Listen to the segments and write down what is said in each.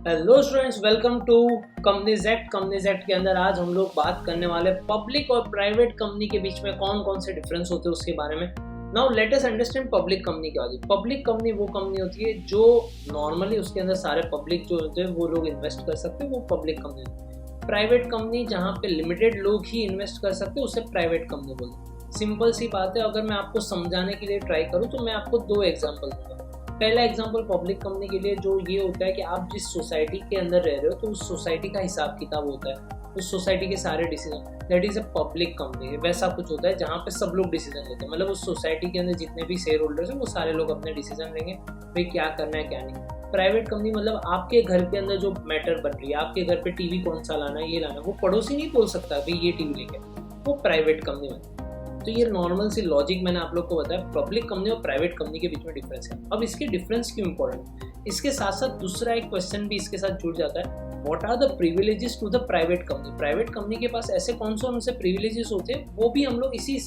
Hello students, welcome to companies act. Companies act के अंदर आज हम लोग बात करने वाले पब्लिक और प्राइवेट कंपनी के बीच में कौन कौन से डिफरेंस होते हैं उसके बारे में। Now let us understand public company क्या होती है। पब्लिक कंपनी वो कंपनी होती है जो नॉर्मली उसके अंदर सारे पब्लिक जो होते हैं वो लोग इन्वेस्ट कर सकते हैं, वो पब्लिक कंपनी होती है। प्राइवेट कंपनी जहाँ पे लिमिटेड लोग ही इन्वेस्ट कर सकते हैं उसे प्राइवेट कंपनी बोलते हैं। सिंपल सी बात है, अगर मैं आपको समझाने के लिए ट्राई करूँ तो मैं आपको दो एग्जाम्पल दूंगा। पहला एग्जांपल पब्लिक कंपनी के लिए जो ये होता है कि आप जिस सोसाइटी के अंदर रह रहे हो तो उस सोसाइटी का हिसाब किताब होता है, उस सोसाइटी के सारे decision, that is a public company. वैसा कुछ होता है जहाँ पे सब लोग डिसीजन लेते हैं, मतलब उस सोसाइटी के अंदर जितने भी शेयर होल्डर्स हैं वो सारे लोग अपने डिसीजन लेंगे भाई क्या करना है क्या नहीं। प्राइवेट कंपनी मतलब आपके घर के अंदर जो मैटर बन रही है, आपके घर पे टीवी कौन सा लाना है ये लाना है, वो पड़ोसी नहीं बोल सकता भाई ये टीवी लेके, वो प्राइवेट कंपनी में। तो ये नॉर्मल सी लॉजिक मैंने आप लोग को बताया। पब्लिक कंपनी और प्राइवेट कंपनी के बीच में डिफरेंस है। अब इसके डिफरेंस क्यों इंपॉर्टेंट है, इसके साथ साथ दूसरा एक क्वेश्चन भी इसके साथ जुड़ जाता है। What are the privileges to the private company. Private company के पास ऐसे कौन से प्रिविलेजेस होते हैं, वो भी हम लोग इसी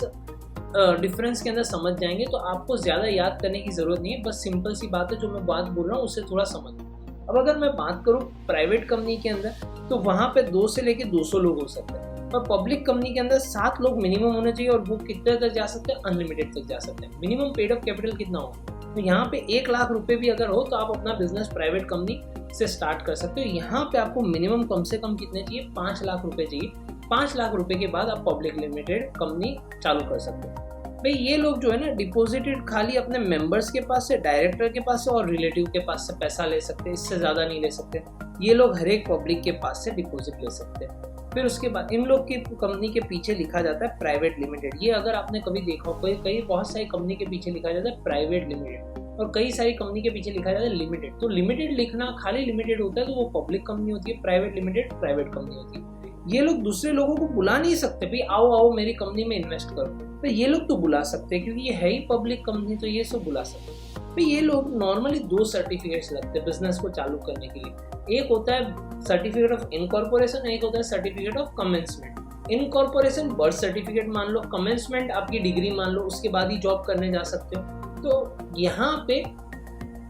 डिफरेंस के अंदर समझ जाएंगे। तो आपको ज़्यादा याद करने की ज़रूरत नहीं है, बस सिंपल सी बात है, जो मैं बात बोल रहा हूँ उससे थोड़ा समझ। अब अगर मैं बात करूँ प्राइवेट कंपनी के अंदर तो वहाँ पे 2 से लेकर 200 लोग हो सकते हैं, पर पब्लिक कंपनी के अंदर 7 लोग मिनिमम होने चाहिए और वो कितने तक जा सकते हैं, अनलिमिटेड तक जा सकते हैं। मिनिमम पेड अप कैपिटल कितना हो, तो यहाँ पे 1 लाख रुपए भी अगर हो तो आप अपना बिजनेस प्राइवेट कंपनी से स्टार्ट कर सकते हो। यहाँ पे आपको मिनिमम कम से कम कितने चाहिए, 5 लाख रुपए चाहिए। 5 लाख रुपए के बाद आप पब्लिक लिमिटेड कंपनी चालू कर सकते हो। भाई ये लोग जो है ना डिपॉजिटेड खाली अपने मेंबर्स के पास से, डायरेक्टर के पास से और रिलेटिव के पास से पैसा ले सकते हैं, इससे ज़्यादा नहीं ले सकते। ये लोग हर एक पब्लिक के पास से डिपॉजिट ले सकते हैं। फिर उसके बाद इन लोग की कंपनी के पीछे लिखा जाता है प्राइवेट लिमिटेड। ये अगर आपने कभी देखा हो, कई बहुत सारी कंपनी के पीछे लिखा जाता है प्राइवेट लिमिटेड और कई सारी कंपनी के पीछे लिखा जाता है लिमिटेड। तो लिमिटेड लिखना खाली लिमिटेड होता है तो वो पब्लिक कंपनी होती है, प्राइवेट लिमिटेड प्राइवेट कंपनी होती है। ये लोग दूसरे लोगों को बुला नहीं सकते भाई आओ आओ मेरी कंपनी में इन्वेस्ट करो, तो ये लोग तो बुला सकते हैं क्योंकि ये है ही पब्लिक कंपनी, तो ये सब बुला सकते हैं। भाई ये लोग नॉर्मली 2 सर्टिफिकेट्स लगते हैं बिजनेस को चालू करने के लिए। एक होता है सर्टिफिकेट ऑफ इनकॉर्पोरेशन, एक होता है certificate of commencement. Incorporation birth certificate मान लो, कमेंसमेंट आपकी डिग्री मान लो, उसके बाद ही जॉब करने जा सकते हो। तो यहाँ पे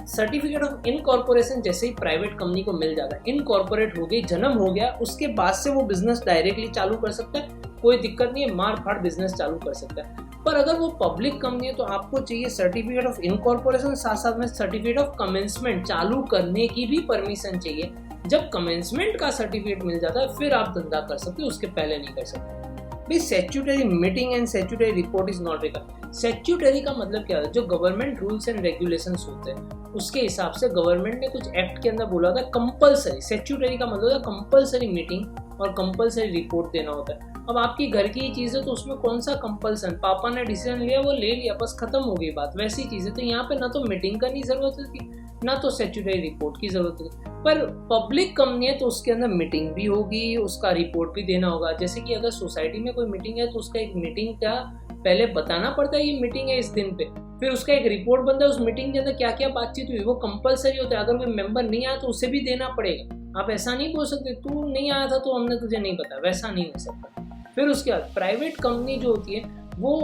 सर्टिफिकेट ऑफ इनकॉर्पोरेशन जैसे ही प्राइवेट कंपनी को मिल जाता है, इनकॉर्पोरेट हो गई, जन्म हो गया, उसके बाद से वो बिजनेस डायरेक्टली चालू कर सकता है, कोई दिक्कत नहीं है, मार फाड़ बिजनेस चालू कर सकता है। पर अगर वो पब्लिक कंपनी है तो आपको चाहिए सर्टिफिकेट ऑफ इनकॉर्पोरेशन, साथ साथ में सर्टिफिकेट ऑफ कमेंसमेंट, चालू करने की भी परमिशन चाहिए। जब कमेंसमेंट का सर्टिफिकेट मिल जाता है फिर आप धंधा कर सकते हो, उसके पहले नहीं कर सकते। भाई statutory meeting and statutory report is not required. Statutory का मतलब क्या है, जो गवर्नमेंट रूल्स एंड रेगुलेशंस होते हैं उसके हिसाब से गवर्नमेंट ने कुछ एक्ट के अंदर बोला था कंपलसरी। स्टैट्यूटरी का मतलब है कंपलसरी मीटिंग और कंपलसरी रिपोर्ट देना होता है। अब आपकी घर की ही चीज़ है तो उसमें कौन सा कंपल्सन, पापा ने डिसीजन लिया वो ले लिया, बस खत्म हो गई बात, वैसी चीज़ है। तो यहाँ पे ना तो मीटिंग करनी जरूरत होती ना तो स्टैट्यूटरी रिपोर्ट की जरूरत होती। पर पब्लिक कंपनी है तो उसके अंदर मीटिंग भी होगी, उसका रिपोर्ट भी देना होगा। जैसे कि अगर सोसाइटी में कोई मीटिंग है तो उसका एक मीटिंग का पहले बताना पड़ता है ये मीटिंग है इस दिन पे, फिर उसका एक रिपोर्ट बनता है उस मीटिंग के अंदर क्या क्या बातचीत हुई, वो कंपलसरी होता है। अगर कोई मेंबर नहीं आया तो उसे भी देना पड़ेगा। आप ऐसा नहीं बोल सकते तू नहीं आया था तो हमने तुझे नहीं बताया, वैसा नहीं हो सकता। फिर उसके बाद प्राइवेट कंपनी जो होती है वो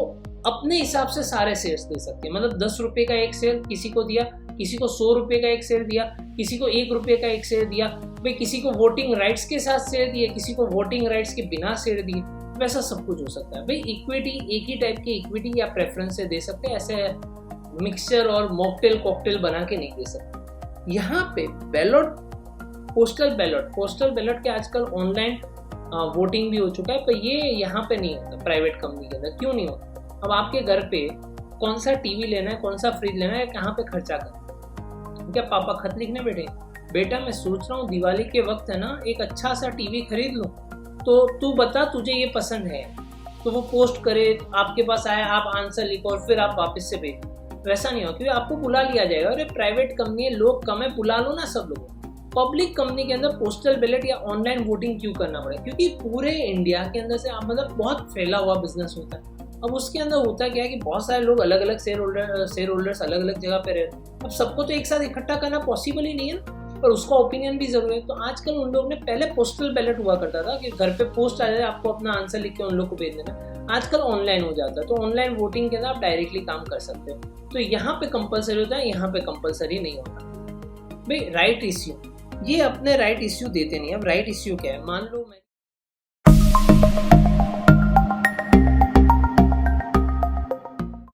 अपने हिसाब से सारे शेयर्स दे सकती है। मतलब 10 रुपये का एक शेयर किसी को दिया, किसी को 100 रुपये का एक शेयर दिया, किसी को 1 रुपये का एक शेयर दिया, भाई किसी को वोटिंग राइट्स के साथ शेयर दिए, किसी को वोटिंग राइट्स के बिना शेयर दिए, वैसा सब कुछ हो सकता है। भाई इक्विटी एक ही टाइप की इक्विटी या प्रेफरेंस से दे सकते हैं, ऐसे मिक्सचर और मॉकटेल कॉकटेल बना के नहीं दे सकते। यहाँ पे बैलेट, पोस्टल बैलेट के आजकल ऑनलाइन वोटिंग भी हो चुका है, पर ये यहाँ पे नहीं होता प्राइवेट कंपनी के अंदर। क्यों नहीं होता? अब आपके घर पे कौन सा टीवी लेना है, कौन सा फ्रिज लेना है, कहाँ पे खर्चा करना है, क्या पापा खत लिखने बैठे, बेटा मैं सोच रहा हूँ दिवाली के वक्त है ना एक अच्छा सा टीवी खरीद लूँ, तो तू बता तुझे ये पसंद है, तो वो पोस्ट करे, आपके पास आया, आप आंसर लिखो और फिर आप वापस से भेजो। वैसा नहीं हो क्योंकि आपको बुला लिया जाएगा। अरे प्राइवेट कंपनी है, लोग कम है, बुला लो ना सब लोगों। पब्लिक कंपनी के अंदर पोस्टल बैलेट या ऑनलाइन वोटिंग क्यों करना पड़े, क्योंकि पूरे इंडिया के अंदर से मतलब बहुत फैला हुआ बिजनेस होता है। अब उसके अंदर होता क्या है कि बहुत सारे लोग अलग अलग शेयर होल्डर्स अलग अलग जगह पे रहते हैं। अब सबको तो एक साथ इकट्ठा करना पॉसिबल ही नहीं है ना, पर उसका ओपिनियन भी जरूरी है। तो आजकल उन लोगों ने, पहले पोस्टल बैलेट हुआ करता था कि घर पे पोस्ट आ जाए, आपको अपना आंसर लिख के उन लोग को भेज देना। आजकल ऑनलाइन हो जाता है, तो ऑनलाइन वोटिंग के अंदर आप डायरेक्टली काम कर सकते हो। तो यहाँ पे कंपलसरी होता है, यहाँ पे कंपलसरी नहीं होता। भाई राइट इश्यू, ये अपने राइट इश्यू देते नहीं। अब राइट इश्यू क्या है, मान लो मैं